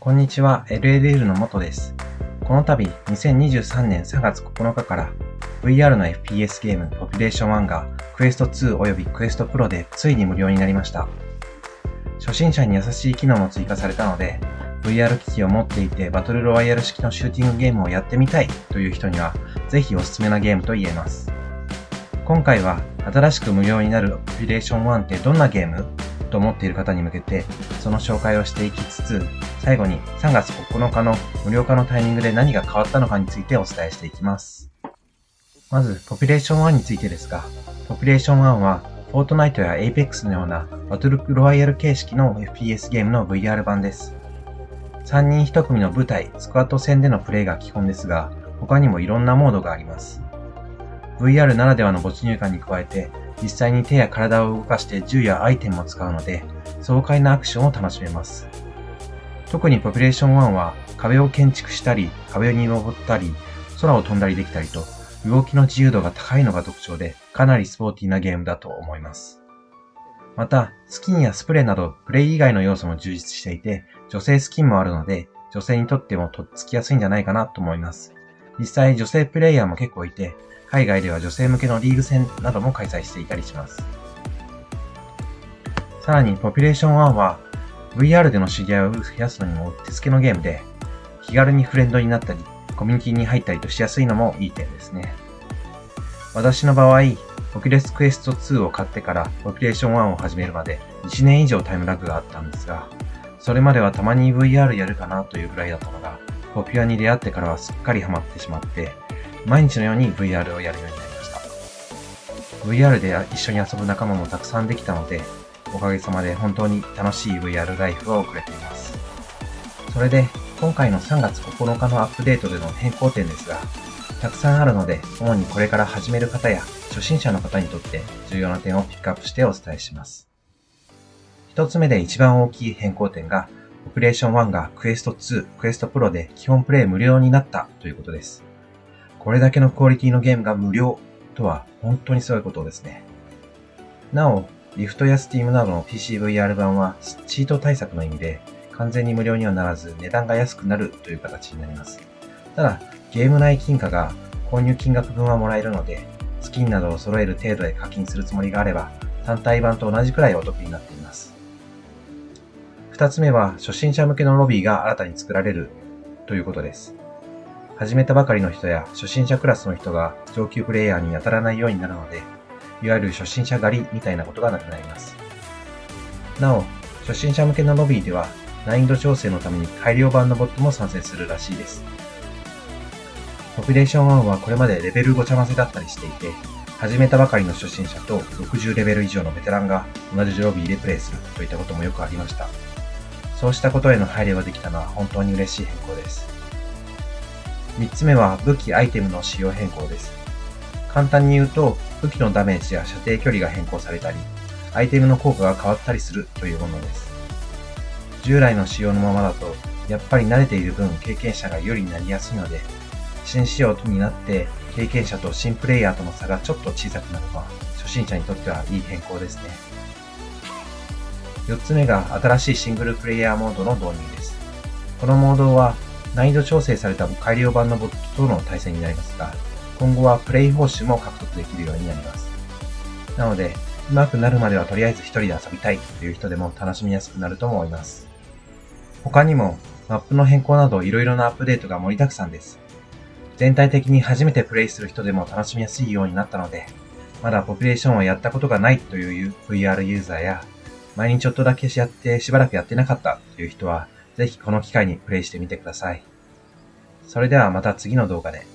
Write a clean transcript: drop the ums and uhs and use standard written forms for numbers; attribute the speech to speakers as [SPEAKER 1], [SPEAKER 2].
[SPEAKER 1] こんにちは、LLL の元です。この度、2023年3月9日から VR の FPS ゲームポピュレーション1がクエスト2およびクエストプロでついに無料になりました。初心者に優しい機能も追加されたので、VR 機器を持っていてバトルロワイヤル式のシューティングゲームをやってみたいという人には、ぜひおすすめなゲームと言えます。今回は新しく無料になるポピュレーション1ってどんなゲームと思っている方に向けてその紹介をしていきつつ、最後に3月9日の無料化のタイミングで何が変わったのかについてお伝えしていきます。まずポピュレーション1についてですが、ポピュレーション1はフォートナイトや Apex のようなバトルロワイヤル形式の FPS ゲームの VR 版です。3人1組の部隊スクワット戦でのプレイが基本ですが、他にもいろんなモードがあります。VR ならではの没入感に加えて、実際に手や体を動かして銃やアイテムを使うので、爽快なアクションを楽しめます。特にポピュレーション1は壁を建築したり、壁に登ったり、空を飛んだりできたりと、動きの自由度が高いのが特徴で、かなりスポーティーなゲームだと思います。また、スキンやスプレーなどプレイ以外の要素も充実していて、女性スキンもあるので、女性にとってもとっつきやすいんじゃないかなと思います。実際女性プレイヤーも結構いて、海外では女性向けのリーグ戦なども開催していたりします。さらにポピュレーション1は VR での知り合いを増やすのにもうってつけのゲームで、気軽にフレンドになったり、コミュニティに入ったりとしやすいのもいい点ですね。私の場合、オキュレスクエスト2を買ってからポピュレーション1を始めるまで1年以上タイムラグがあったんですが、それまではたまに VR やるかなというぐらいだったのが、ポピュアに出会ってからはすっかりハマってしまって、毎日のように VR をやるようになりました。VR で一緒に遊ぶ仲間もたくさんできたので、おかげさまで本当に楽しい VR ライフを送れています。それで、今回の3月9日のアップデートでの変更点ですが、たくさんあるので、主にこれから始める方や初心者の方にとって重要な点をピックアップしてお伝えします。一つ目で一番大きい変更点が、ポピュレーション1がクエスト2、クエストプロで基本プレイ無料になったということです。これだけのクオリティのゲームが無料とは本当にすごいことですね。なお、リフトや Steam などの PCVR 版はチート対策の意味で完全に無料にはならず値段が安くなるという形になります。ただ、ゲーム内金貨が購入金額分はもらえるので、スキンなどを揃える程度で課金するつもりがあれば、単体版と同じくらいお得になっています。二つ目は初心者向けのロビーが新たに作られるということです。始めたばかりの人や初心者クラスの人が上級プレイヤーに当たらないようになるので、いわゆる初心者狩りみたいなことがなくなります。なお、初心者向けのロビーでは難易度調整のために改良版のボットも参戦するらしいです。ポピュレーション1はこれまでレベルごちゃ混ぜだったりしていて、始めたばかりの初心者と60レベル以上のベテランが同じロビーでプレイするといったこともよくありました。そうしたことへの配慮ができたのは本当に嬉しい変更です。3つ目は武器・アイテムの仕様変更です。簡単に言うと、武器のダメージや射程距離が変更されたり、アイテムの効果が変わったりするというものです。従来の仕様のままだと、やっぱり慣れている分経験者が有利になりやすいので、新仕様になって経験者と新プレイヤーとの差がちょっと小さくなるのは、初心者にとってはいい変更ですね。4つ目が新しいシングルプレイヤーモードの導入です。このモードは難易度調整された改良版のボットとの対戦になりますが、今後はプレイ報酬も獲得できるようになります。なので、上手くなるまではとりあえず一人で遊びたいという人でも楽しみやすくなると思います。他にも、マップの変更などいろいろなアップデートが盛りだくさんです。全体的に初めてプレイする人でも楽しみやすいようになったので、まだポピュレーションをやったことがないという VR ユーザーや、前にちょっとだけやってしばらくやってなかったという人は、ぜひこの機会にプレイしてみてください。それではまた次の動画で。